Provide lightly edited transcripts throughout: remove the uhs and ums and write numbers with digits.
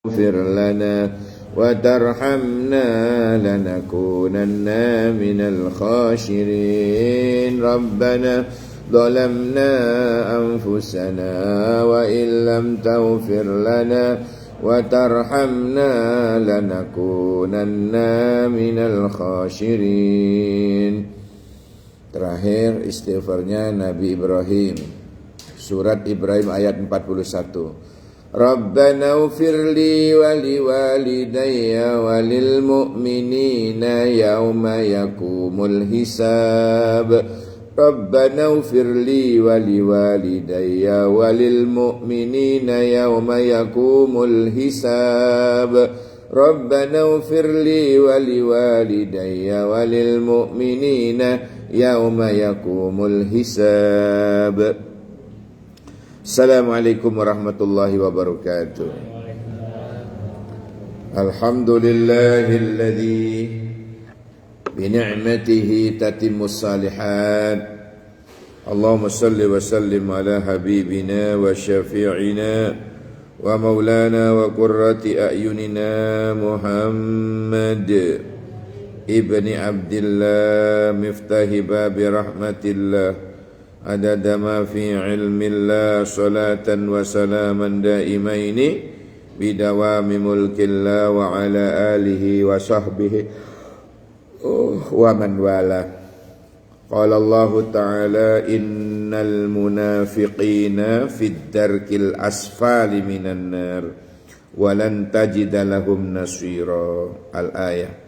اغفر لنا وترحمنا لنكونن من الخاسرين ربنا ظلمنا أنفسنا وإن لم تغفر لنا وترحمنا لنكونن من الخاسرين. Terakhir istighfarnya Nabi Ibrahim, surat Ibrahim ayat 41. Rabbana ufirli wali walidayya walil mu'minina yawma yakumul hisab. Rabbana ufirli wali walidayya walil mu'minina yawma yakumul hisab. Rabbana ufirli wali walidayya walil mu'minina yawma yakumul hisab. Assalamualaikum warahmatullahi wabarakatuh. Alhamdulillahilladzi bini'matihi tatimmus salihat. Allahumma salli wa sallim ala habibina wa syafi'ina wa maulana wa qurrati a'yunina Muhammad ibni Abdillah miftahi babi rahmatillah adada ma fi ilmillah salatan wa salaman daimaini bidawami mulkillah wa ala alihi wa sahbihi wa man wala. Qala Allah ta'ala innal munafiqina fid darkil asfali minan nar wa lan tajida lahum nasira. Al-ayah.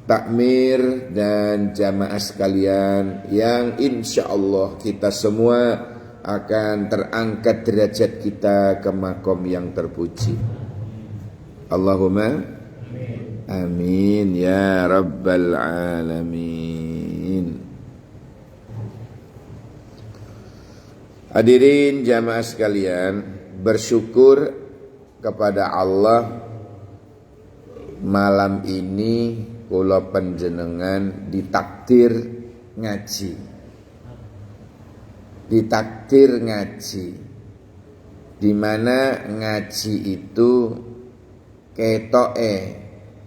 Takmir dan jamaah sekalian yang insya Allah kita semua akan terangkat derajat kita ke makom yang terpuji. Allahumma amin ya rabbal alamin. Hadirin jamaah sekalian, bersyukur kepada Allah malam ini kula panjenengan ditakdir ngaji. Ditakdir ngaji. Di mana ngaji itu ketoke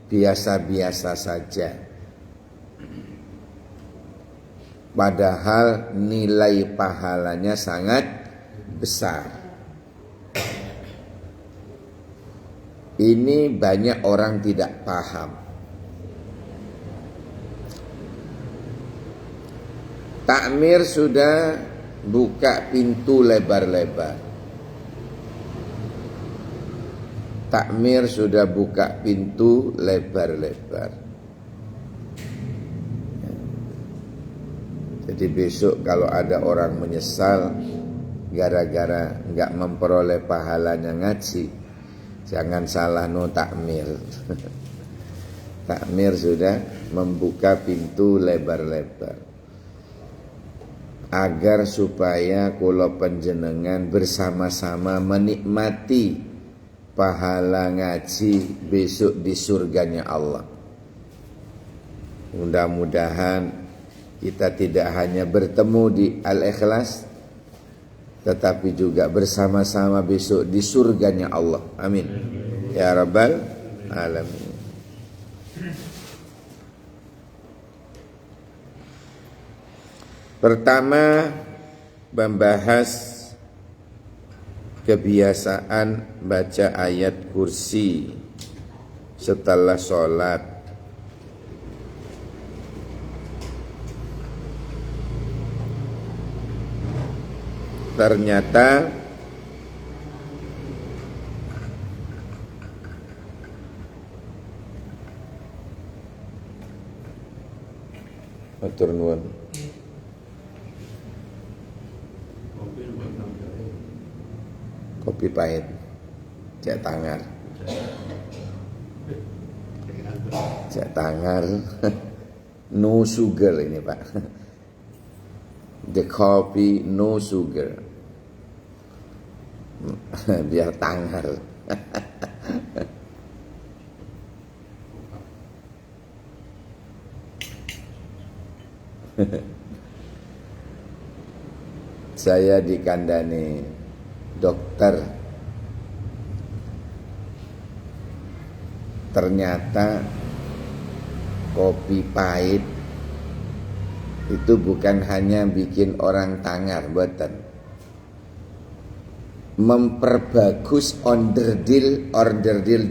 biasa-biasa saja. Padahal nilai pahalanya sangat besar. Ini banyak orang tidak paham. Takmir sudah buka pintu lebar-lebar. Takmir sudah buka pintu lebar-lebar. Jadi besok kalau ada orang menyesal gara-gara enggak memperoleh pahalanya ngaji, jangan salah no takmir. Takmir sudah membuka pintu lebar-lebar. Agar supaya kula panjenengan bersama-sama menikmati pahala ngaji besok di surganya Allah. Mudah-mudahan kita tidak hanya bertemu di Al-Ikhlas, tetapi juga bersama-sama besok di surganya Allah. Amin ya rabbal alamin. Pertama, membahas kebiasaan baca ayat kursi setelah sholat. Ternyata matur nuwun. Kopi pahit, cek tangar, no sugar ini Pak. The coffee no sugar, biar tangar. Saya dikandani dokter ternyata kopi pahit itu bukan hanya bikin orang tangar, boten. Memperbagus onderdil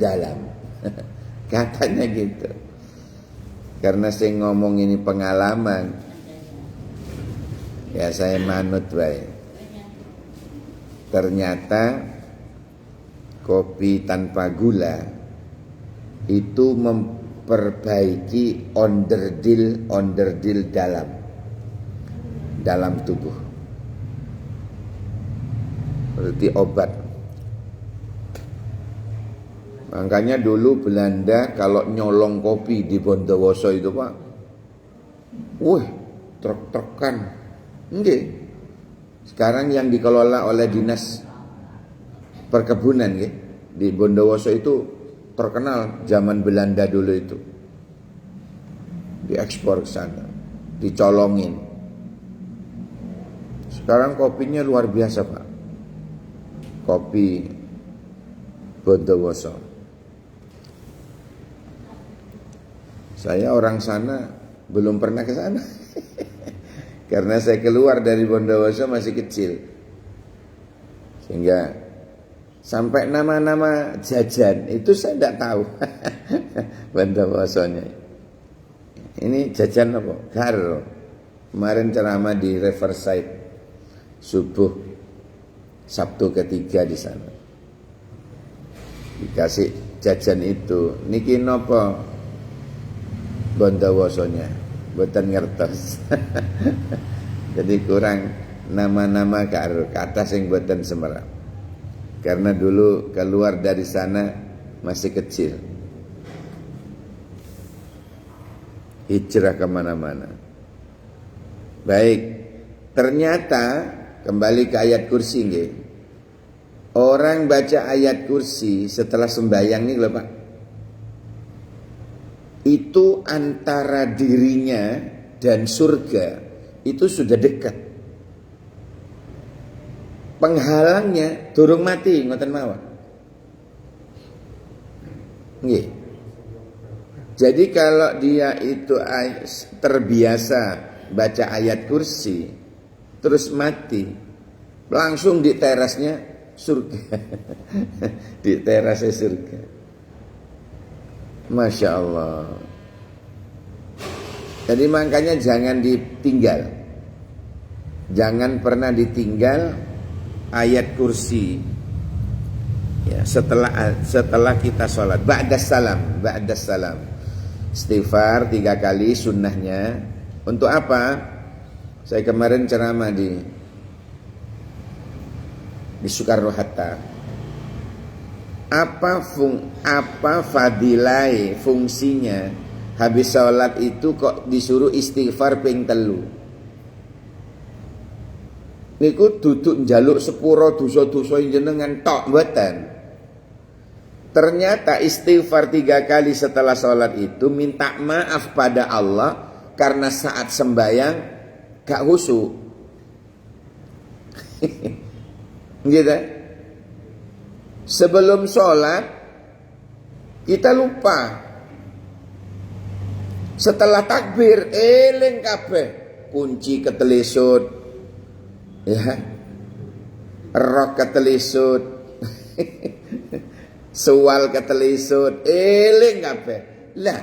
dalam. Katanya gitu. Karena saya ngomong ini pengalaman, ya saya manut baik. Ternyata kopi tanpa gula itu memperbaiki onderdil dalam tubuh. Berarti obat. Makanya dulu Belanda kalau nyolong kopi di Bondowoso itu Pak, truk-trukan. Nggih. Sekarang yang dikelola oleh dinas perkebunan nggih, di Bondowoso itu terkenal zaman Belanda dulu itu. Diekspor ke sana, dicolongin. Sekarang kopinya luar biasa Pak. Kopi Bondowoso. Saya orang sana belum pernah ke sana. Karena saya keluar dari Bondowoso masih kecil. Sehingga sampai nama-nama jajan itu saya tidak tahu. Bondowosonya. Ini jajan apa? Garo. Kemarin ceramah di Riverside subuh Sabtu ketiga di sana. Dikasih jajan itu. Niki nopo? Bondowosonya, boten ngertos. Jadi kurang nama-nama kata sing boten semerap. Karena dulu keluar dari sana masih kecil. Hijrah kemana-mana. Baik, ternyata kembali ke ayat kursi nggih. Orang baca ayat kursi setelah sembahyang nih lho Pak. Itu antara dirinya dan surga itu sudah dekat. Penghalangnya durung mati ngoten mawon. Nggih. Jadi kalau dia itu terbiasa baca ayat kursi terus mati, langsung di terasnya surga. Di terasnya surga. Masya Allah. Jadi makanya jangan ditinggal. Jangan pernah ditinggal ayat kursi. Ya, setelah kita sholat. Ba'das salam. Istighfar 3 kali sunnahnya. Untuk apa? Saya kemarin ceramah di Soekarno Hatta. Apa fadilai fungsinya habis sholat itu kok disuruh istighfar ping 3? Niku duduk njaluk sepuro dosa-dosa jenengan tok mboten. Ternyata istighfar 3 kali setelah sholat itu minta maaf pada Allah karena saat sembahyang gak khusyuk. Gitu. Sebelum sholat kita lupa. Setelah takbir eling kabeh, kunci ketelesut, ya, rok ketelesut, suwal ketelesut, eling kabeh. Lah,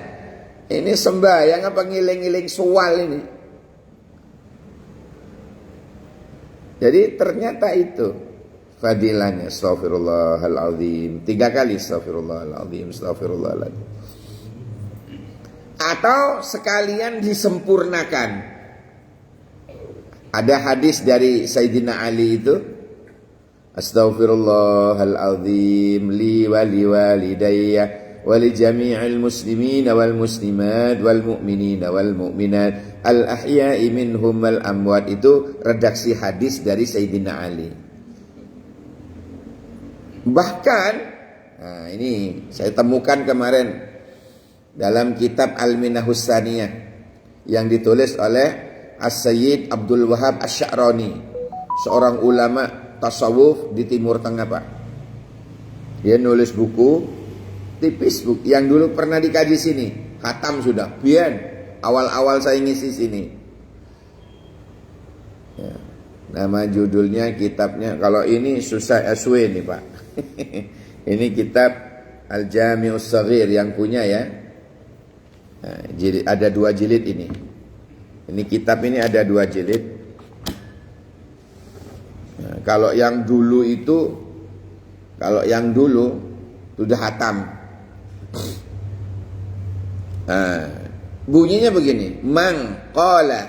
ini sembahyang apa ngiling-ngiling suwal ini? Jadi ternyata itu fadilahnya. Astaghfirullahaladzim 3 kali astaghfirullahaladzim. Atau sekalian disempurnakan. Ada hadis dari Sayyidina Ali itu, astaghfirullahaladzim li wa li walidayya wa li jami'il muslimin wal muslimat wal mu'minin wal mu'minat al ahya'i minhum wal amwat. Itu redaksi hadis dari Sayyidina Ali. Bahkan, nah ini saya temukan kemarin dalam kitab Al-Minahus Saniyah yang ditulis oleh As-Sayyid Abdul Wahab Asy-Sya'rani, seorang ulama tasawuf di Timur Tengah Pak. Dia nulis buku di Facebook yang dulu pernah dikaji sini, khatam sudah, biar awal-awal saya ngisi sini. Ya. Nama judulnya kitabnya, kalau ini susah SW nih Pak. Ini kitab Al-Jami'us Shaghir yang punya ya. Nah, ada 2 jilid ini. Ini kitab ini ada 2 jilid. Nah, kalau yang dulu sudah hatam. Nah, bunyinya begini, man qala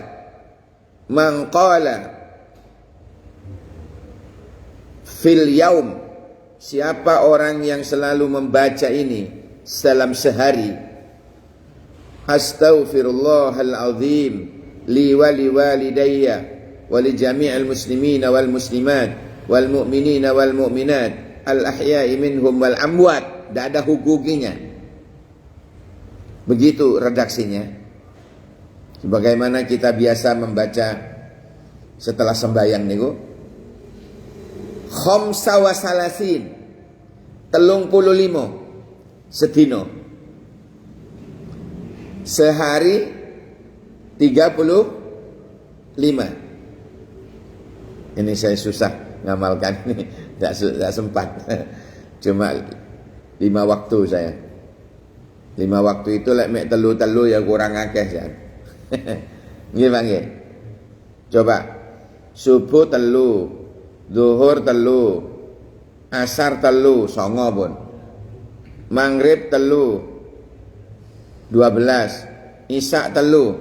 fil yaum, siapa orang yang selalu membaca ini dalam sehari, astaghfirullahal azim li wa li walidayya wa li jami'il muslimina wal muslimat wal mu'minina wal mu'minat al ahya'i minhum wal amwat. Tidak ada hukukinya. Begitu redaksinya. Sebagaimana kita biasa membaca setelah sembahyang niku, khamsa wa salasin, 35 sedino, sehari 35. Ini saya susah ngamalkan ini, tidak sempat. Cuma 5 waktu saya. 5 waktu itu lek mek telu ya kurang akeh ya. Nggih Bang nggih. Coba subuh telu, zuhur telu, asar telu, 9 pun. Maghrib telu, 12, isya telu.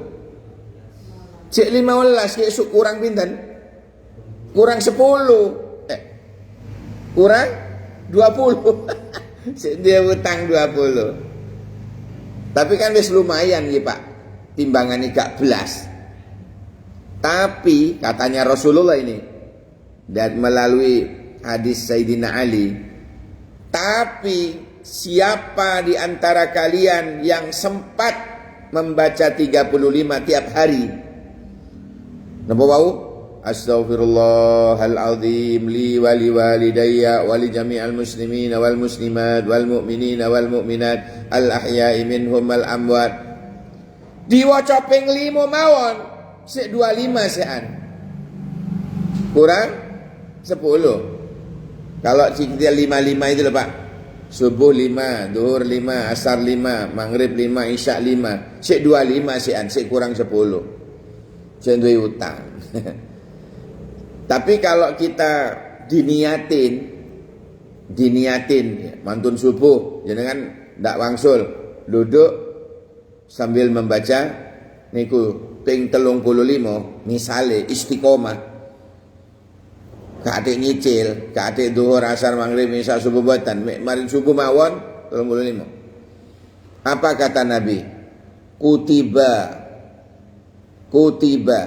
Cek 15 ki kurang pinten? Kurang 10. Kurang 20. Dia utang 20. Tapi kan wis lumayan ya Pak, timbangannya gak belas. Tapi katanya Rasulullah ini, dan melalui hadis Sayyidina Ali, tapi siapa di antara kalian yang sempat membaca 35 tiap hari, napa wau? Astaghfirullahal azim li wa li walidayya wa li jami'al muslimina wal muslimat wal mu'minina wal mu'minat al ahya'i minhum wal amwat. Diwaca ping 5 mawon, sik 25 sean. Kurang 10. Kalau kita 55 itu lho Pak. Subuh 5, zuhur 5, asar 5, maghrib 5, isya 5. Sik 25 sean, sik kurang 10. Sik duwe utang. Tapi kalau kita diniatin mantun subuh, jenengan ndak wangsul, duduk sambil membaca niku ping 35 misale istiqomah. Gak ada nyicil, gak ada zuhur, asar, maghrib, isya, subuh buatan. Mari subuh mawon 35. Apa kata Nabi? Kutiba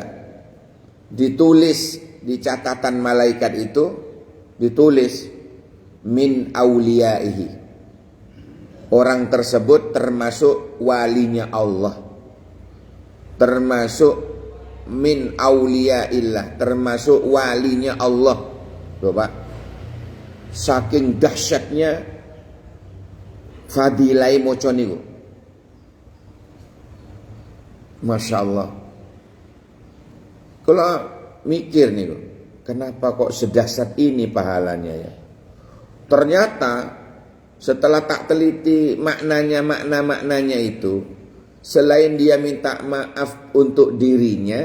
ditulis di catatan malaikat itu, ditulis min auliyaihi, orang tersebut termasuk walinya Allah, termasuk min auliyaillah, termasuk walinya Allah. Bapak, saking dahsyatnya fadilai moco niku, Masya Allah. Kalau mikir nih, kenapa kok sedahsyat ini pahalanya ya? Ternyata setelah tak teliti maknanya itu, selain dia minta maaf untuk dirinya,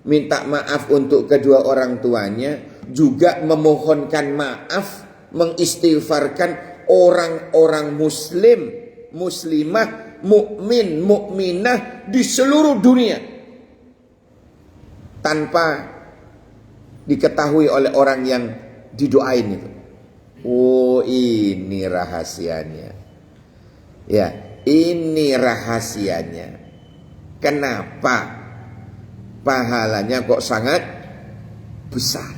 minta maaf untuk kedua orang tuanya, juga memohonkan maaf, mengistighfarkan orang-orang muslim, muslimah, mukmin, mukminah di seluruh dunia, tanpa diketahui oleh orang yang didoain itu. Oh, ini rahasianya. Ya, ini rahasianya. Kenapa pahalanya kok sangat besar?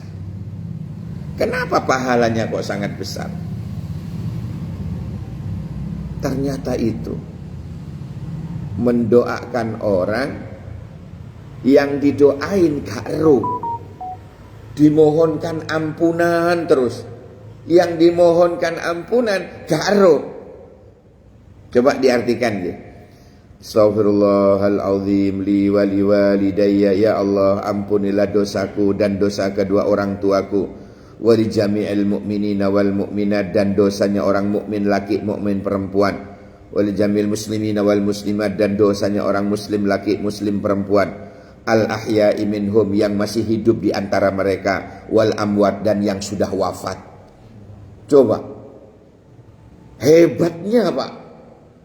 Kenapa pahalanya kok sangat besar? Ternyata itu mendoakan orang yang didoain gak ero, dimohonkan ampunan terus, yang dimohonkan ampunan gak ero. Coba diartikan gitu. Astaghfirullahaladzim li wa li walidayya, ya Allah ampunilah dosaku dan dosa kedua orang tuaku, wa li jami'il mu'minina wal mu'minat, dan dosanya orang mukmin laki mukmin perempuan, wa li jami'il muslimina wal muslimat, dan dosanya orang muslim laki muslim perempuan, al ahya'i minhum, yang masih hidup di antara mereka, wal amwat, dan yang sudah wafat. Coba hebatnya Pak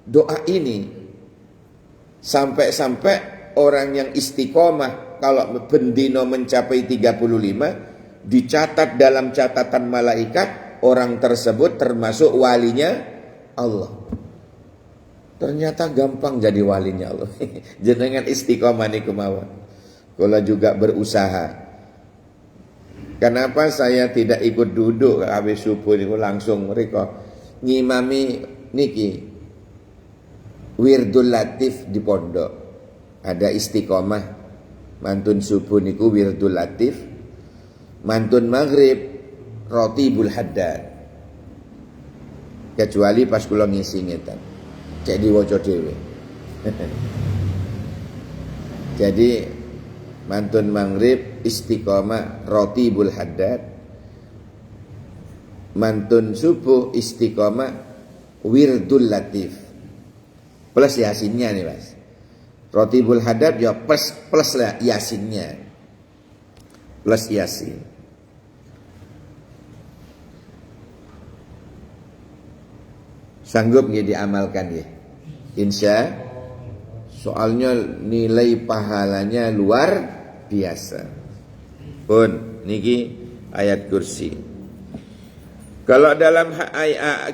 doa ini, sampai-sampai orang yang istiqomah kalau bendino mencapai 35 dicatat dalam catatan malaikat, orang tersebut termasuk walinya Allah. Ternyata gampang jadi walinya Allah. Jenengan istiqomah niku mawon. Kula juga berusaha. Kenapa saya tidak ikut duduk habis subuh niku langsung mereka ngimami niki Wirdul Latif di pondok. Ada istiqomah mantun subuh niku Wirdul Latif, mantun maghrib Rotibul Haddad. Kecuali pas kula ngisi ngetan cek diwaca dhewe. Jadi mantun maghrib istiqomah Rotibul Haddad, mantun subuh istiqomah Wirdul Latif. Plus yasinnya nih Mas. Rotibul Haddad ya plus lah yasinnya. Plus yasin. Sanggup nggih diamalkan ya? Insya. Soalnya nilai pahalanya luar biasa. Pun niki ayat kursi. Kalau dalam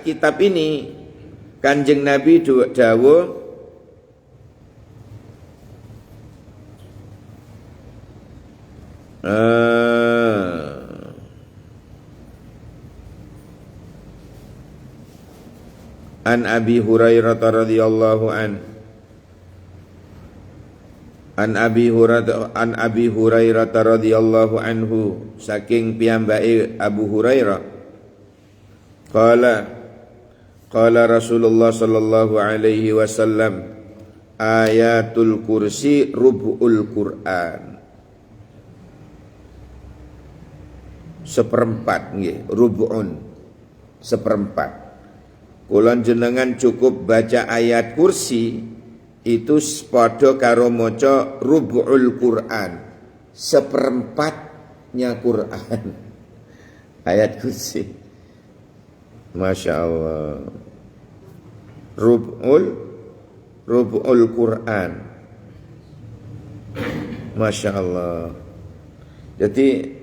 kitab ini Kanjeng Nabi dawuh an Abi Hurairah radhiyallahu an Abi Hurairah radhiyallahu anhu, saking piyambake Abu Hurairah, Qala Rasulullah sallallahu alaihi wasallam, ayatul kursi rub'ul Qur'an. Seperempat nggih, rub'un. Seperempat. Kula jenengan cukup baca ayat kursi itu padha karo maca rub'ul Qur'an. Seperempatnya Qur'an. Ayat kursi. Masya Allah. Rub'ul Qur'an. Masya Allah. Jadi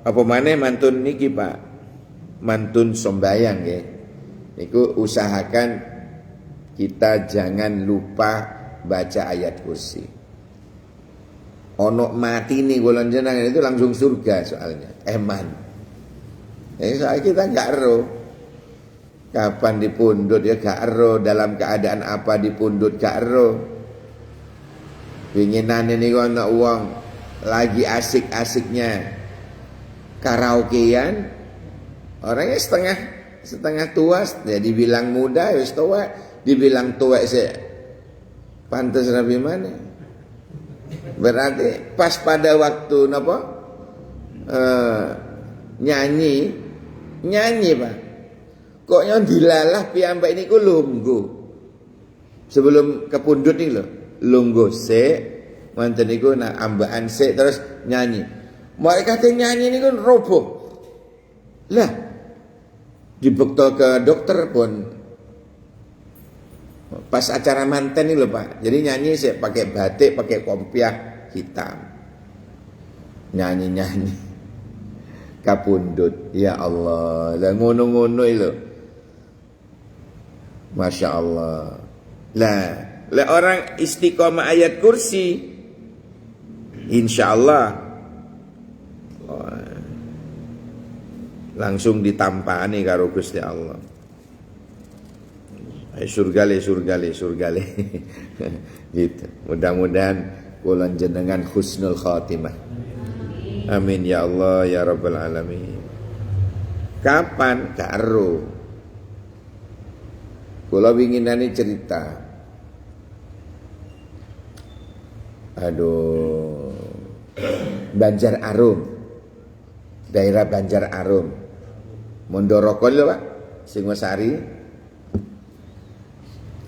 apa maneh mantun niki Pak? Mantun sombayang ya. Niku usahakan kita jangan lupa baca ayat kursi. Ono mati nih golongan jenengan itu langsung surga soalnya. Eman. Soalnya kita enggak roh. Kapan dipundhut ya gak ero, dalam keadaan apa dipundhut gak ero. Pinginane niku ana wong lagi asik-asiknya karaokean, orangnya setengah tua, ya dibilang muda wis tua, dibilang tua sih pantes rabi mana. Berarti pas pada waktu napa nyanyi Pak. Kok yang dilalah piyambak ini ku lungguh. Sebelum kepundut nih lho, lungguh sik, manten niku nak ambaan sik terus nyanyi. Mereka kate nyanyi niku roboh. Lah dibekto ke dokter pun pas acara manten nih lho Pak. Jadi nyanyi sik pakai batik, pakai kompiah hitam. Nyanyi-nyanyi. Kapundut. Ya Allah, lah ngono-ngono lho. Masya Allah. Lah orang istiqomah ayat kursi, insya Allah langsung ditampani karo Gusti Allah. Surga le. Gitu. Mudah-mudahan kula jenengan husnul khatimah. Amin ya Allah ya rabbal alamin. Kapan karo Kula winginane cerita. Aduh. Banjar Arum. Daerah Banjar Arum. Mondoroko lho, Pak. Singosari.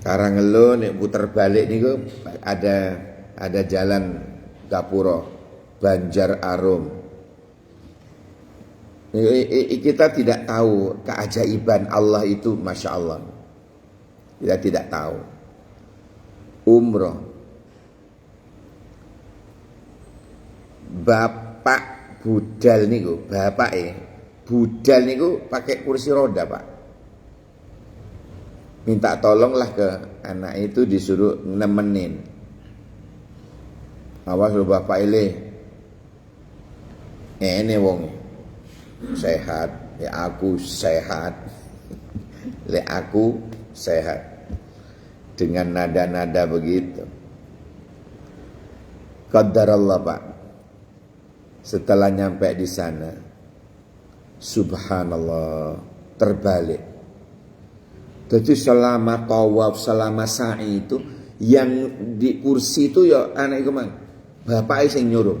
Karangelo nek puter balik niku ada jalan Gapura Banjar Arum. Kita tidak tahu keajaiban Allah itu, Masya Allah. Kita tidak tahu. Umroh. Bapak budal niku, budal niku pakai kursi roda, Pak. Minta tolonglah ke anak itu, disuruh nemenin. Awas lu bapak ini wong sehat, ya aku sehat. Le aku sehat. Dengan nada-nada begitu. Qadarallah, Pak. Setelah nyampe di sana, subhanallah, terbalik. Jadi selama tawaf, selama sa'i itu, yang di kursi itu ya anak itu mang, bapaknya sing nyuruh,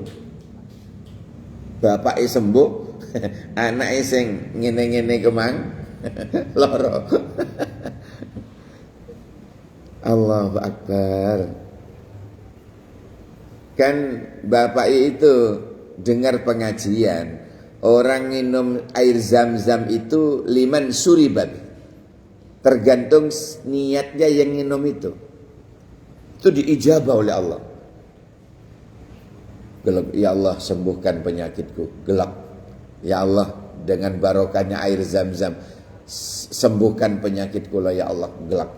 bapaknya sembuh, anaknya sing ngene-ngene kemang, loro. Allahu Akbar. Kan bapaknya itu dengar pengajian, orang minum air zam-zam itu liman suribat, tergantung niatnya yang minum itu diijabah oleh Allah. Gelap, ya Allah sembuhkan penyakitku. Gelap, ya Allah dengan barokahnya air zam-zam sembuhkan penyakitku lah ya Allah. Gelap.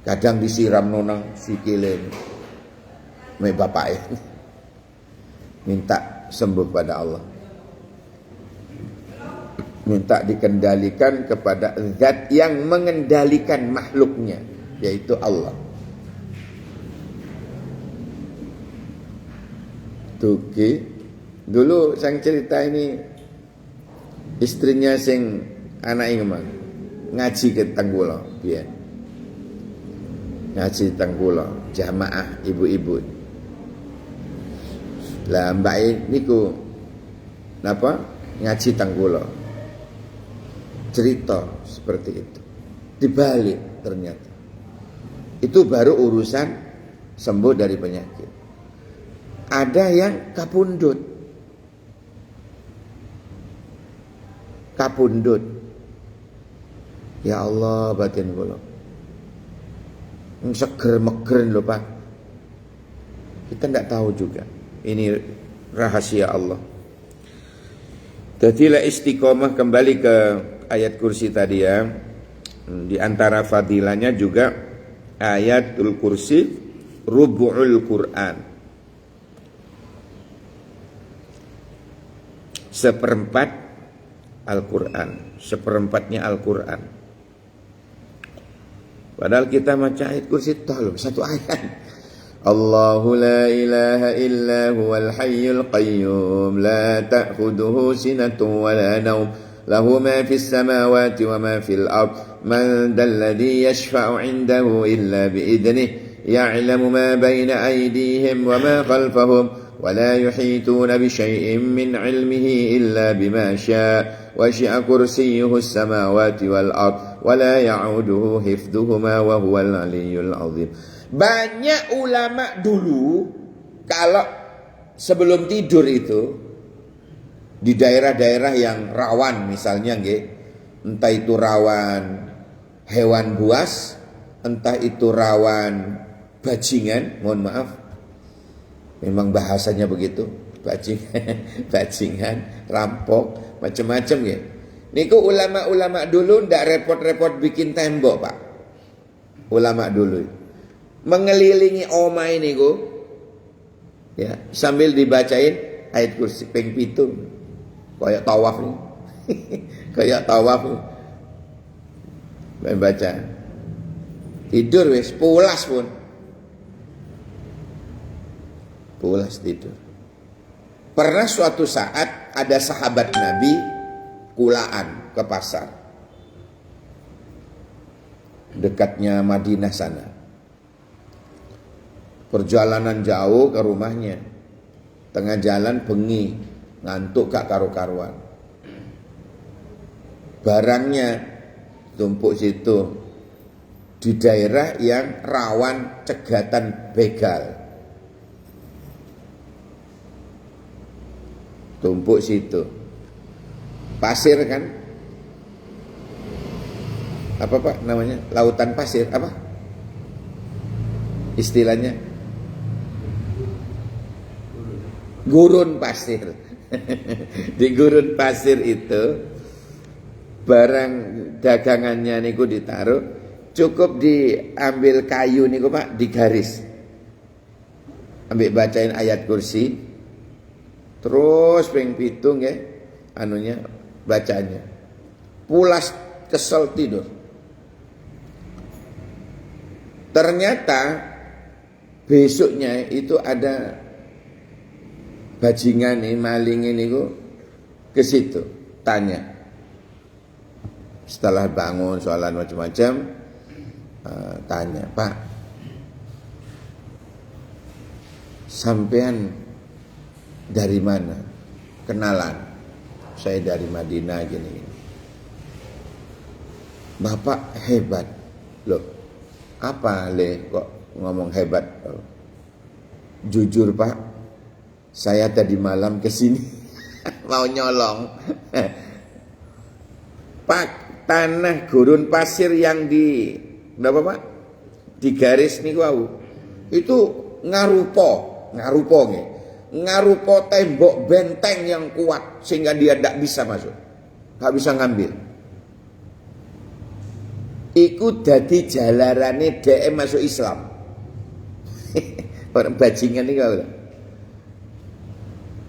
Kadang disiram nonang sikile me bapak minta sembuh pada Allah. Minta dikendalikan kepada zat yang mengendalikan makhluknya, yaitu Allah. Tuki dulu sang cerita ini, istrinya sing anak ingin ngaji ke Tanggulo, biar ngaji Tanggulo jamaah ibu-ibu. Lah mbak niku napa ngaji Tanggulo, cerita seperti itu. Dibalik ternyata itu baru urusan sembuh dari penyakit. Ada yang kapundut. Ya Allah, batin kula seger meger lho, Pak. Kita tidak tahu juga. Ini rahasia Allah. Jadilah istiqomah, kembali ke ayat kursi tadi ya. Di antara fadilahnya juga ayatul kursi rubu'ul Quran. Seperempat Al-Quran, seperempatnya Al-Quran. Padahal kita baca ayat kursi tolong satu ayat. Allahu la ilaha illa huwal hayyul qayyum la ta'khudhuhu sinatun wa la nawm lahu ma fis samawati wa ma fil ard man dalladhi yashfa'u 'indahu illa bi idnihi ya'lamu ma bayna aydihim wa ma khalfahum ولا يحيطون بشيء من علمه إلا بما شاء وسع كرسيه السماوات والأرض ولا يعوده حفظهما وهو العلي العظيم. Banyak ulama dulu kalau sebelum tidur itu di daerah-daerah yang rawan, misalnya entah itu rawan hewan buas, entah itu rawan bajingan, mohon maaf, memang bahasanya begitu, bajingan, rampok, macam-macam ya. Niku ulama-ulama dulu ndak repot-repot bikin tembok, Pak. Ulama dulu mengelilingi omah ini ya, sambil dibacain ayat kursi ping 7. Kayak tawaf nih. Kayak tawaf nih. Baca. Tidur wis pulas pun. Pulas tidur. Pernah suatu saat ada sahabat Nabi kulaan ke pasar. dekatnya Madinah sana. Perjalanan jauh ke rumahnya. Tengah jalan bengi, ngantuk gak karu-karuan. Barangnya tumpuk situ di daerah yang rawan cegatan begal. Tumpuk situ. Pasir kan? Apa Pak namanya? Lautan pasir apa? Istilahnya gurun pasir. Di gurun pasir itu barang dagangannya niku ditaruh, cukup diambil kayu niku Pak, digaris. Ambil bacain ayat kursi. Terus ping 7 nggih anunya bacanya. Pulas kesel tidur. Ternyata besoknya itu ada bajingan nih, maling ini ke situ tanya. Setelah bangun soalan macam-macam, tanya, Pak, sampean dari mana? Kenalan, saya dari Madinah gini. Bapak hebat, loh. Apa le kok ngomong hebat? Jujur Pak, saya tadi malam kesini mau nyolong. Pak, tanah gurun pasir yang di berapa Pak? Di garis niku wau. Itu ngarupo nggih. Ngarupo tembok benteng yang kuat sehingga dia tidak bisa masuk. Enggak bisa ngambil. Iku dadi jalarane dhek masuk Islam. Orang bajingan iki kok.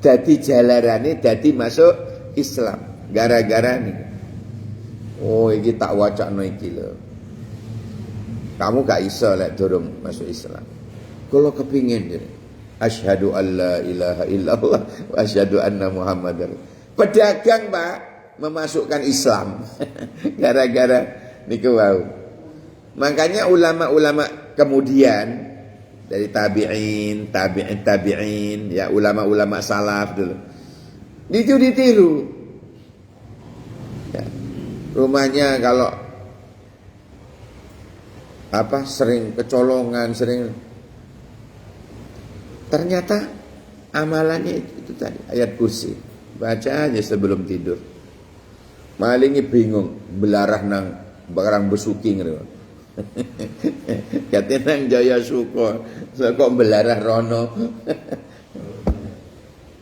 Dadi jalarane dadi masuk Islam gara-gara nih. Oh, iki tak wacana iki lho. Kamu gak iso lek durung masuk Islam. Kalau kepingin jadi asyhadu alla ilaha illallah wa asyhadu anna muhammadar. Pedagang Pak memasukkan Islam gara-gara niku wau. Makanya ulama-ulama kemudian dari tabi'in, ya ulama-ulama salaf dulu. Itu ditiru. Ya. Rumahnya kalau sering kecolongan, sering ternyata amalannya itu tadi ayat kursi. Baca aja sebelum tidur. Malingnya bingung, belarah nang barang besuki ngono. Katanya nang Jaya Suko, kok belarah rono.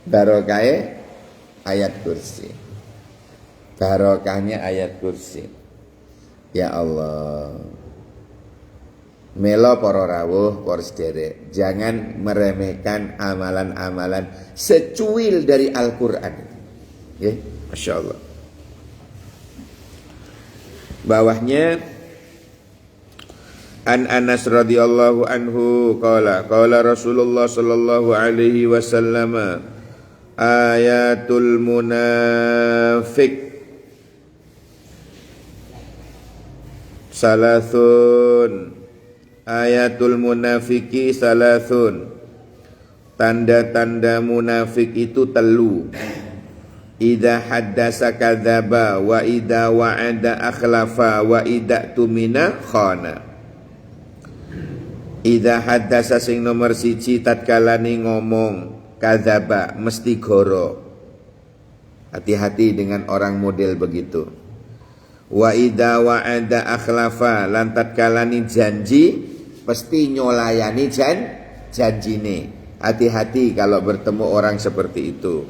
Barokahe ayat kursi. Barokahnya ayat kursi. Ya Allah. Melo para rawuh, para sederek, jangan meremehkan amalan-amalan secuil dari Al-Qur'an. Nggih, masyaallah. Bawahnya An Anas radhiyallahu anhu qala Rasulullah sallallahu alaihi wasallam ayatul munafiq salasun ayatul munafiki salasun, tanda-tanda munafik itu telu. Idza haddasa kadzaba wa idza wa'ada akhlafa wa idza tumina khana. Idza haddasa sing nomor 1 tatkalane ngomong kadzaba mesti goro. Hati-hati dengan orang model begitu. Wa idza wa'ada akhlafa lan tatkalane janji pasti nyolayani janjine. Hati-hati kalau bertemu orang seperti itu.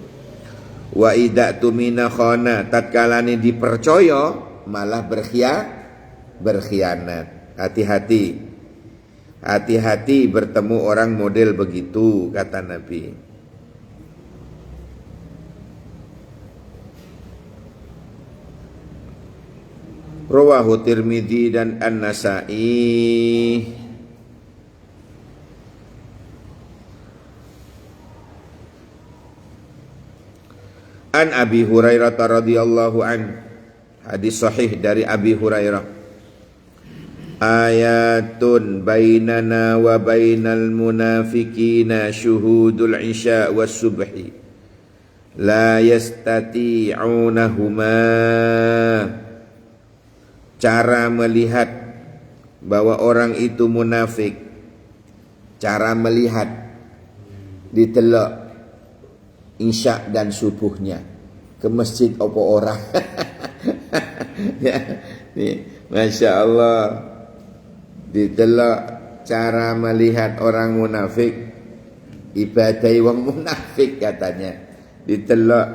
Wa idza tumina khana, tatkalane dipercaya malah berkhianat. Hati-hati. Hati-hati bertemu orang model begitu, kata Nabi. Rawahu Tirmidzi dan An-Nasa'i. An Abi Hurairah radhiyallahu an, hadis sahih dari Abi Hurairah. ayatun bainana wa bainal munafiqina syuhudul isya was subhi la yastati'unahuma. Cara melihat bahwa orang itu munafik, cara melihat ditelok isya dan subuhnya ke masjid apa orang. Ya, nih, Masya Allah, ditelok cara melihat orang munafik, ibadah wong munafik katanya, ditelok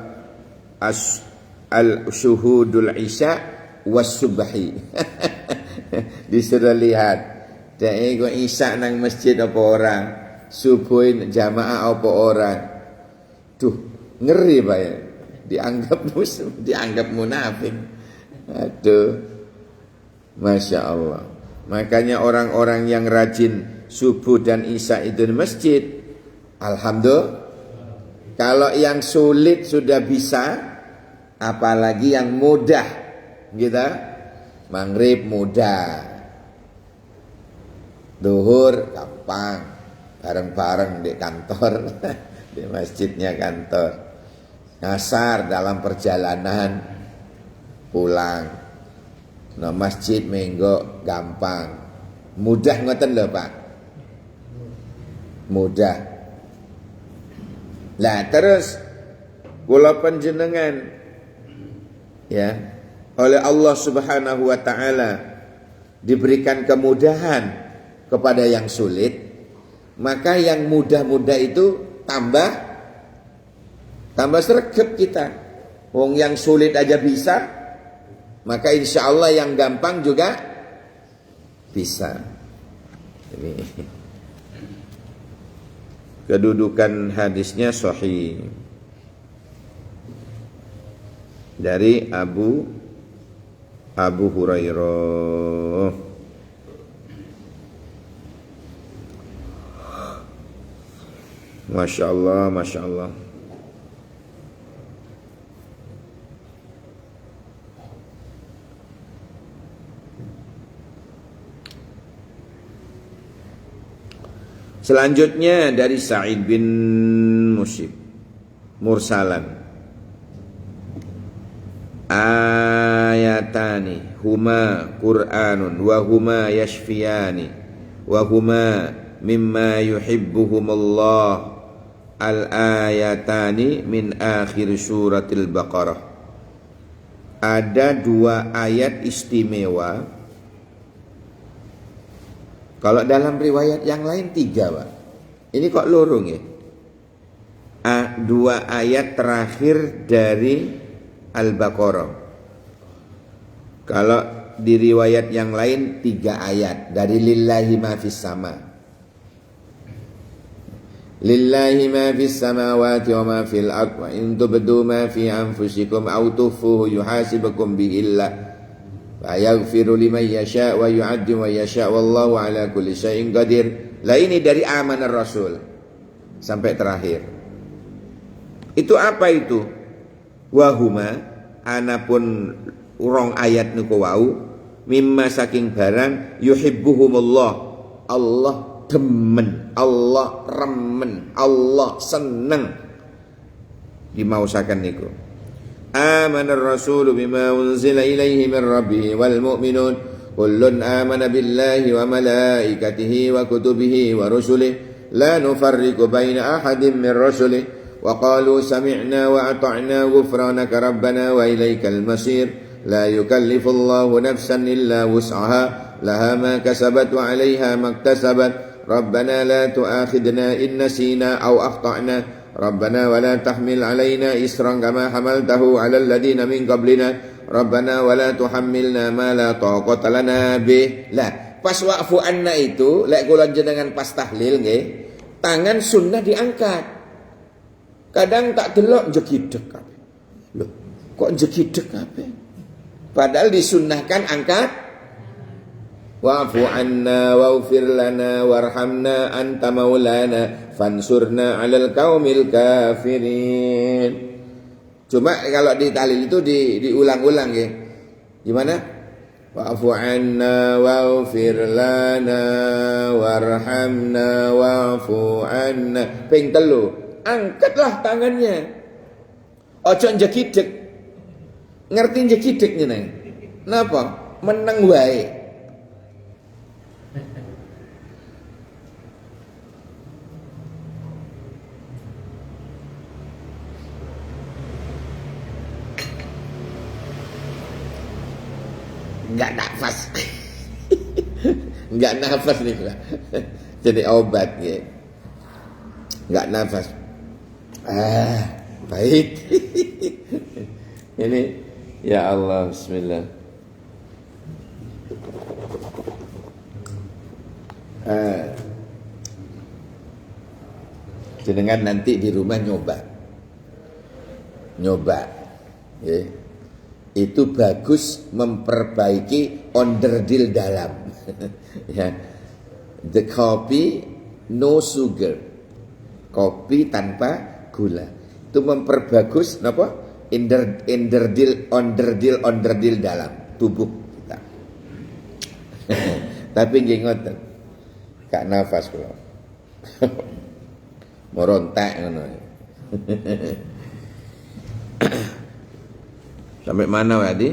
al-syuhudul isya was subhi. Disuruh lihat dek kok isya nang masjid apa orang, subuhin jamaah apa orang. Duh, ngeri Pak ya. Dianggap munafik. Aduh. Masya Allah. Makanya orang-orang yang rajin subuh dan isya itu di masjid, alhamdulillah. Kalau yang sulit sudah bisa, apalagi yang mudah, gitu. Maghrib mudah, duhur gampang, bareng-bareng di kantor, di masjidnya kantor. Ngasar dalam perjalanan pulang, nah masjid minggu gampang, mudah ngoten lho Pak, mudah. Lah terus kula panjenengan ya oleh Allah Subhanahu wa taala diberikan kemudahan kepada yang sulit, maka yang mudah-mudah itu tambah sregep kita. Wong yang sulit aja bisa, maka insya Allah yang gampang juga bisa. Ini kedudukan hadisnya sahih dari Abu Hurairah. Masya Allah, Masya Allah. Selanjutnya dari Sa'id bin Musyib mursalan, ayatani huma Qur'anun wa huma yashfiyani wa huma mimma yuhibbuhumullah al-ayatani min akhir suratil Baqarah. Ada dua ayat istimewa. Kalau dalam riwayat yang lain 3 Pak. Ini kok lorong ya. Dua ayat terakhir dari Al-Baqarah. Kalau di riwayat yang lain 3 ayat dari lillahi ma fis sama. Lillahi ma fis samawati wa ma fil ardh wa in tubdu ma fi anfusikum aw tukhfuhu yuhasibukum bihillah wa yaghfiru liman yasha wa yu'addu wa yasha wallahu ala kulli syai'in qadir. Lah ini dari Amanar Rasul sampai terakhir. Itu apa itu? Wahuma anapun urong ayat niku wau mimma saking barang yuhibbuhumullah, Allah demen, Allah remen, Allah seneng dimausakan niku. Amanar rasulu bima unzila ilaihi min rabbih wal mu'minun kullun amana billahi wa malaikatihi wa kutubihi wa rusulihi la nufarriqu baina ahadin min rusulihi wa qalu sami'na wa ata'na ghufranaka rabbana wa ilaikal masir la yukallifullahu nafsan illa wus'aha laha ma kasabat wa 'alaiha maktasabat rabbana la tu'akhidna in nasina aw akhta'na rabbana wa la tahmil 'alaina isran kama hamaltahu 'alal ladina min qablina rabbana wa la tuhammilna ma la taqata lana bih. Lah pas wa'fu anna itu lek kula jenengan pas tahlil nggih, tangan sunnah diangkat. Kadang tak delok jegideg kabeh. Loh, kok jegideg kabeh? Padahal disunnahkan angkat. Wa'fu anna waghfir lana warhamna anta maulana fansurna 'alal qaumil kafirin. Cuma kalau di tahlil itu diulang-ulang ya. Gimana? wa'fu anna waghfir lana warhamna wa'fu anna. Ping 3, angkatlah tangannya. Ojo njekidek. Ngerti njekidek ngene. Napa? Meneng wae. Enggak nafas. Enggak nafas nih Pak. Jadi obat ya. Enggak nafas. Baik. Ini ya Allah, bismillah. Jenengan nanti di rumah nyoba. Ya. Itu bagus memperbaiki onderdil dalam. Ya. The coffee no sugar. Kopi tanpa gula. Itu memperbagus napa? Onderdil dalam tubuh kita. Tapi nggih ngoten. Gak nafas kula. Morontak ngono. Sampai mana tadi?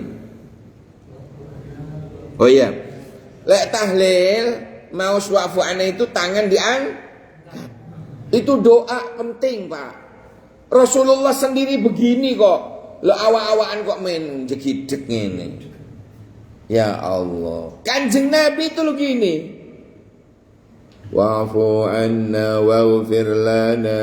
Oh iya. Lek tahlil mau wa'fu anna itu tangan diangkat. Itu doa penting, Pak. Rasulullah sendiri begini kok. Lah awak-awakan kok main jegidek ngene. Ya Allah. Kanjeng Nabi itu lo gini. Wa'fu anna waghfir lana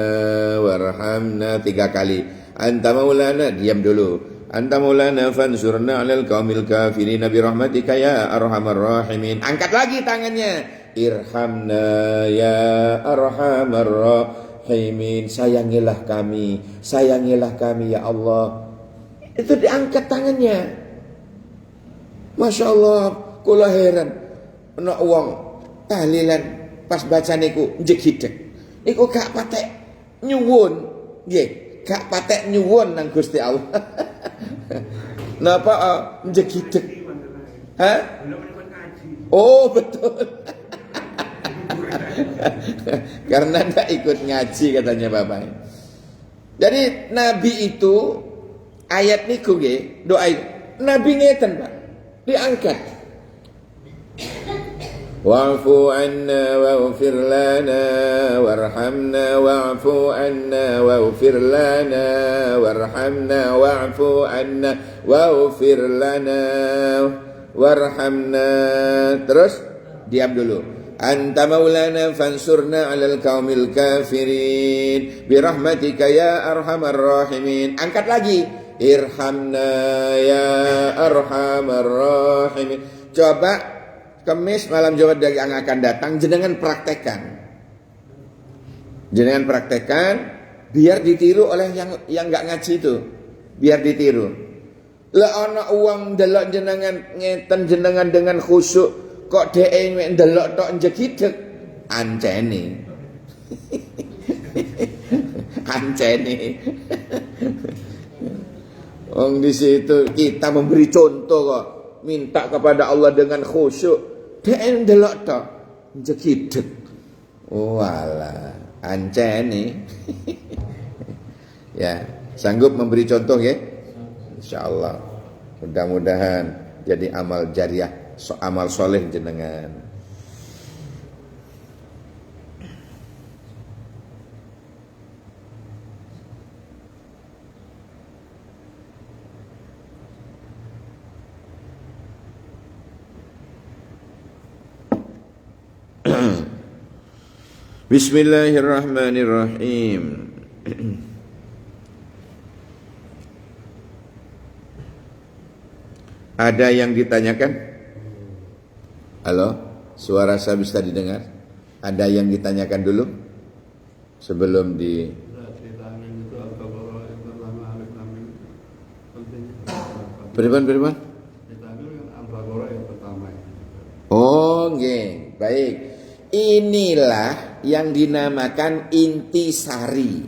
warhamna 3 kali. Anta maulana, diam dulu. Anta maulana fansurna 'alal qaumil kafirin bi rahmatika ya arhamar rahimin. Angkat lagi tangannya. Irhamna ya arhamar rahimin. Sayangilah kami ya Allah. Itu diangkat tangannya. Masya Allah, kula heran. Ana wong tahlilan pas baca niku njegidek. Niku gak patek nyuwun. Nggih, gak patek nyuwun nang Gusti Allah. Napa njegidek? Hah? Oh, betul. Karena tidak ikut ngaji katanya Bapak. Jadi Nabi itu ayat niku nggih, doa itu. Nabi ngeten, Pak. Diangkat. Wa'fu anna waghfir lana warhamna wa'fu anna waghfir lana warhamna wa'fu anna waghfir lana warhamna. Terus diam dulu. Anta maulana fansurna 'alal qaumil kafirin bi rahmatika ya arhamar rahimin. Angkat lagi. Irhamna ya arhamar rahimin. Coba Kemis malam Jumat yang akan datang jenengan praktekkan. Jenengan praktekkan biar ditiru oleh yang enggak ngaji itu. Biar ditiru. Lah ana uang delok jenengan ngeten jenengan dengan khusyuk kok dhek mek ndelok tok njegideg ancene. Ancene. Wong di situ kita memberi contoh kok, minta kepada Allah dengan khusyuk. Dhek ndelok tok njegideg. Oh alah, ancene. Ya, sanggup memberi contoh ya? Insyaallah. Mudah-mudahan jadi amal jariah, amal soleh jenengan. Bismillahirrahmanirrahim. Ada yang ditanyakan? Halo, suara saya bisa didengar? Ada yang ditanyakan dulu? Sebelum di Beriman? Oh, nggih, baik. Inilah yang dinamakan intisari.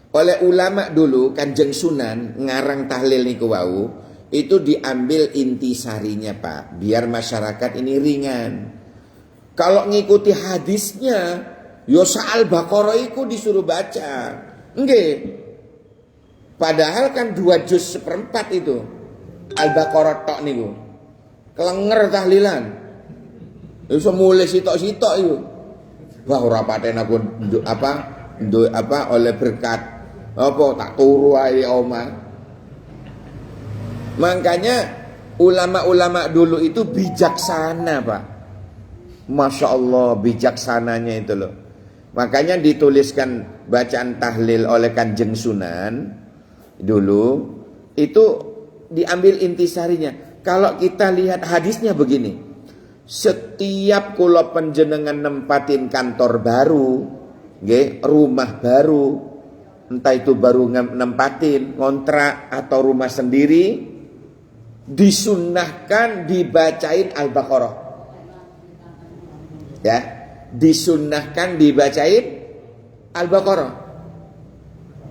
Oleh ulama dulu Kanjeng Sunan ngarang tahlil niku wau, itu diambil intisarinya Pak, biar masyarakat ini ringan. Kalau ngikuti hadisnya, yo Al-Baqarah iku disuruh baca. Nggih. Padahal kan 2 juz 1/4 itu. Al-Baqarah tok niku. Kelenger tahlilan. Iso mulai sitok-sitok itu. Wah ora paten aku oleh berkat apa tak turu ae omah. Makanya ulama-ulama dulu itu bijaksana Pak. Masya Allah bijaksananya itu loh. Makanya dituliskan bacaan tahlil oleh Kanjeng Sunan dulu itu diambil intisarinya. Kalau kita lihat hadisnya begini, setiap kula panjenengan nempatin kantor baru, nggih, rumah baru, entah itu baru nempatin ngontrak atau rumah sendiri, disunnahkan dibacain Al-Baqarah. Ya, disunnahkan dibacain Al-Baqarah.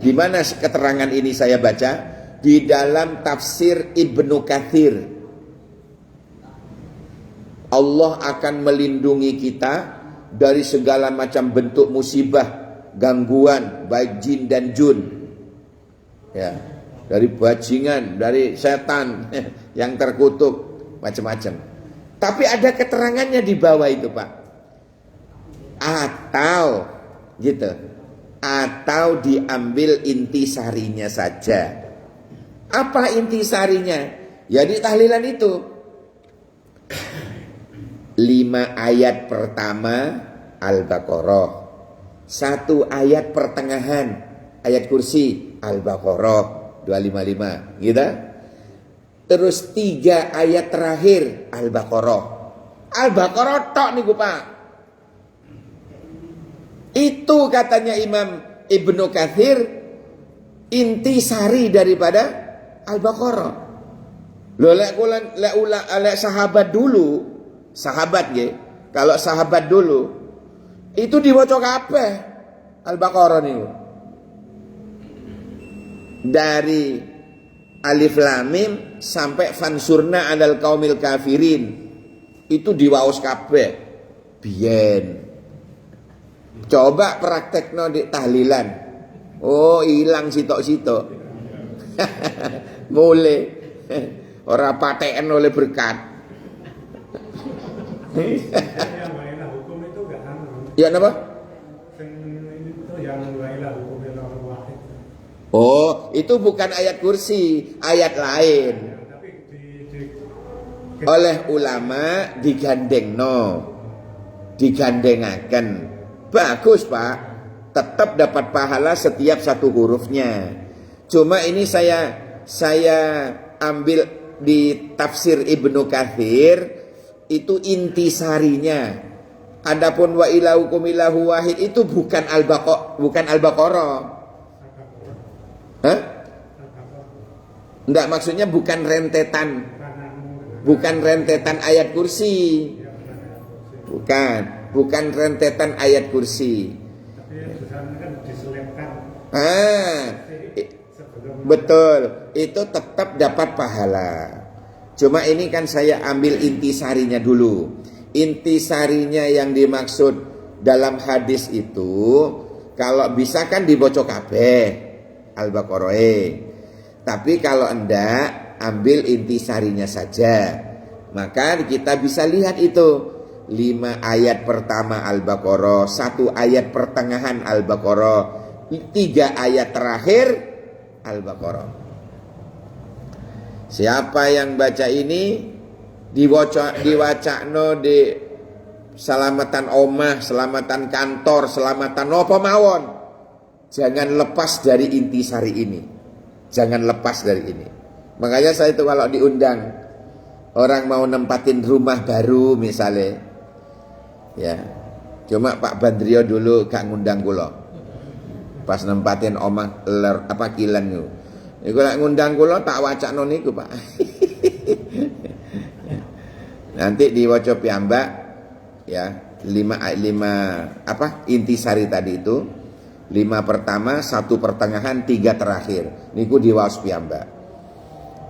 Di mana keterangan ini saya baca? Di dalam tafsir Ibnu Katsir. Allah akan melindungi kita dari segala macam bentuk musibah, gangguan, baik jin dan jun. Ya, dari bajingan, dari setan yang terkutuk, macam-macam. Tapi ada keterangannya di bawah itu Pak. Atau gitu, atau diambil intisarinya saja. Apa intisarinya? Ya di tahlilan itu 5 ayat pertama Al-Baqarah, 1 ayat pertengahan ayat kursi Al-Baqarah 255 gitu. Terus 3 ayat terakhir Al-Baqarah. Al-Baqarah tok niku Pak. Itu katanya Imam Ibnu Katsir intisari daripada Al-Baqarah. Lho lek sahabat dulu, sahabat nggih. Kalau sahabat dulu itu diwaca kabeh Al-Baqarah niku. Dari Alif Lam Mim sampai fansurna 'alal qaumil kafirin. Itu diwaos kabeh. Biyen. Coba praktekno di tahlilan. Oh, hilang sitok-sitok. Mulai ora paten oleh berkat. Ya napa? Oh, itu bukan ayat kursi, ayat lain. Oleh ulama digandengaken. Bagus Pak, tetap dapat pahala setiap 1 hurufnya. Cuma ini saya ambil di tafsir Ibnu Katsir itu intisarinya. Adapun wa ilahukum ilahu wahid itu bukan Al-Baqarah. Hah? Enggak, maksudnya bukan rentetan ayat kursi. Bukan rentetan ayat kursi. Betul, itu tetap dapat pahala. Cuma ini kan saya ambil intisarinya dulu. Intisarinya yang dimaksud dalam hadis itu kalau bisa kan dibaca kabeh Al-Baqarah. Tapi kalau enggak, ambil intisarinya saja. Maka kita bisa lihat itu 5 ayat pertama Al-Baqarah, 1 ayat pertengahan Al-Baqarah, 3 ayat terakhir Al-Baqarah. Siapa yang baca ini diwacakno di selamatan omah, selamatan kantor, selamatan apa mawon. Jangan lepas dari intisari ini. Jangan lepas dari ini. Makanya saya itu kalau diundang orang mau nempatin rumah baru misalnya, ya, cuma Pak Bandrio dulu gak ngundang kula. Pas nempatin omah kilan niku. Iku lek ngundang kula tak wacakno niku, Pak. Nanti diwaca piyambak ya, 5 intisari tadi itu. 5 pertama, 1 pertengahan, 3 terakhir. Niku diwaos piyambak.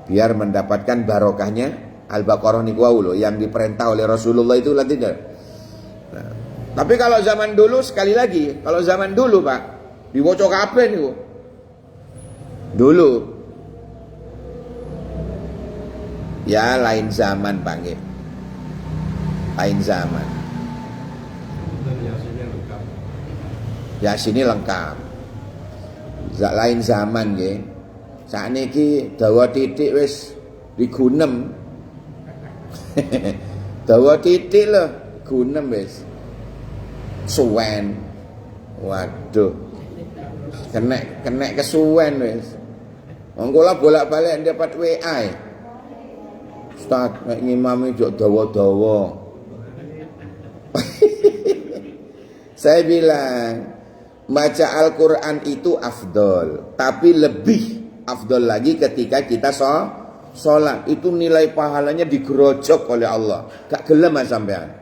biar mendapatkan barokahnya Al-Baqarah niku wau lho, yang diperintah oleh Rasulullah itu lah tidak. Nah, tapi kalau zaman dulu, sekali lagi, kalau zaman dulu Pak, diwoco kabeh niku. Dulu ya lain zaman Pak nggih. Lain zaman. Ya sini lengkap. Lain zaman nggih. Sakniki dawa titik wis digunem. Dawa titik lho, gunem wis. Suwen. Waduh. Kena kesuwen wis. Wong kula bolak-balik dapat WA. Ustaz, nek ngimami jok dawa-dawa. Saya bilang, baca Al-Quran itu afdol, tapi lebih afdol lagi ketika kita sholat. Itu nilai pahalanya digerojok oleh Allah. Gak gelem sampean.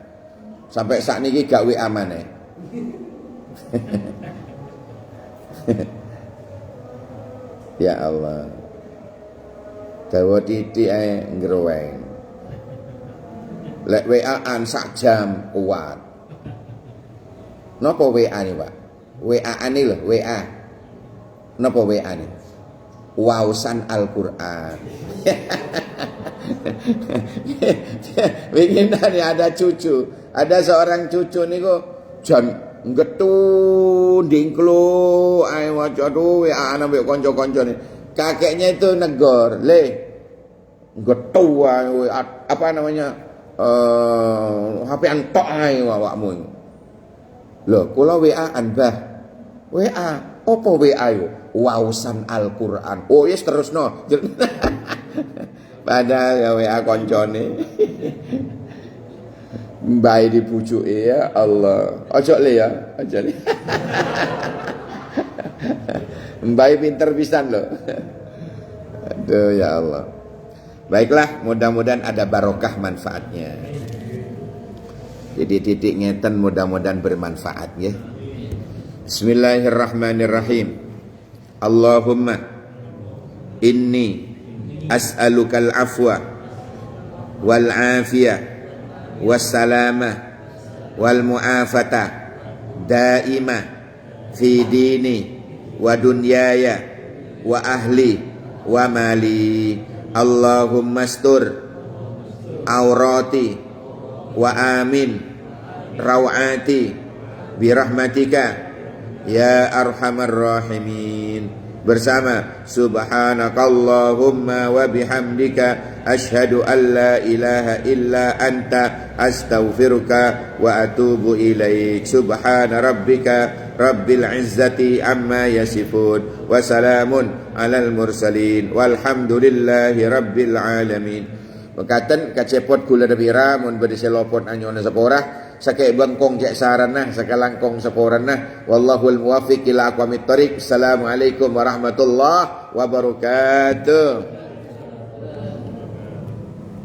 Sampai saat ini gak WA maneh. Ya Allah. Dawa titik ae ngroweng. Lek WA-an sak jam kuat. Napa WA nih Pak? WA-an nih lho, WA. Napa WA nih? Wausan Al-Quran. Begini ada cucu. Ada seorang cucu nih kok jan getu dingklo ae waca tuh WA ana mbek kanca-kanca nih. Kakeknya itu negor, "Le, getu ae apa namanya? HP antok ae awakmu." Loh, kula WA-an, Bah. WA, apa WA yo? Wausan Al-Quran. Oh, yes terusno. Padahal ya WA koncone. Mbae dipucuke ya Allah. Ojo le ya, ojo le. Mbae pinter pisan loh. Aduh ya Allah. Baiklah, mudah-mudahan ada barokah manfaatnya. Jadi titik ngeten mudah-mudahan bermanfaat ya. Bismillahirrahmanirrahim. Allahumma inni as'alukal afwa wal afiyah wassalamah wal mu'afata daimah fi dini wa dunyaya wa ahli wa mali. Allahumma astur aurati wa amin rawati birahmatika ya arhamar rahimin. Bersama subhanakallahumma wa bihamdika asyhadu an la ilaha illa anta astaghfiruka wa atubu ilaik. Subhana rabbika rabbil izzati amma yasifun wa salamun alal mursalin walhamdulillahi rabbil alamin. Mekaten kacepot kula dapira mun bade selopon anyona sepora sakek bangkong cek sarana sakalangkong seporana wallahul muwaffiq ila aqwamit thoriq. Assalamualaikum warahmatullahi wabarakatuh.